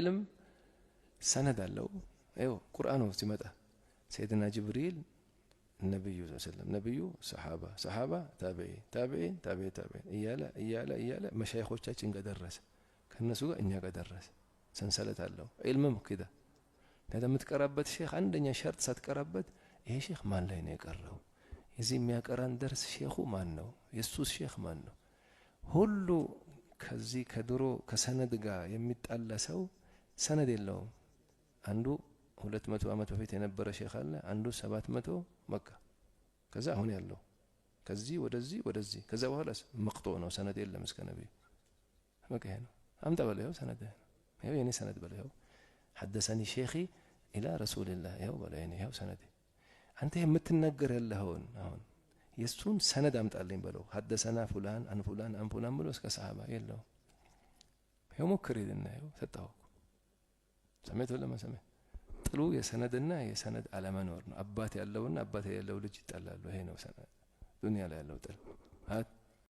علم سند له ايوه قرآنه ሲመጣ سيدنا جبريل النبي صلى الله عليه وسلم نبي صحابة تابعين እያለ መሻይኾቻችን ጋር ደረሰ ከነሱ ጋር እኛ ጋር ደረሰ ሰንሰለት አለው علمም كده ለምትቀራበት ሼክ አንደኛ ሸርጥ ሳትቀራበት ይሄ ሼክ ማን ላይ ነው የቀረው እዚህ የሚያቀራን ደርስ ሼኹ ማን ነው የሱስ ሼክ ማን ነው ሁሉ ከዚህ ከድሮ ከሰነድ ጋር የሚጣላ ሰው ሰነድ የለውም አንዱ 200 አመት በፊት የነበረ ሼክ አለ አንዱ 700 መካ ከዛ አሁን ያለው ከዚህ ወደዚህ ከዛ በኋላስ መቅጦ ነው ሰነድ የለም እስከ ነብዩ በቃ ነው አምጣ በለው ሰነድ ነው የኔ ሰነድ በለው حدثني شيخي الى رسول الله ያው በለኝ ያው ሰነድ አንተ የምትነገር ያለውን አሁን የሱን ሰነድ አምጣልኝ በለው حدثنا فلان عن فلان عن فلان ብሎ እስከ ሰሃባ የለው ያው ሞክሪልና ያው ሰጣው ሰመተ ለማ ሰመተ ጥሉ የሰነድና የሰነድ አለመኖር ነው አባት ያለውና አባት የሌለው ልጅ ይጣላሉ ይሄ ነው ሰነድ ዱንያ ላይ ያለው ጥል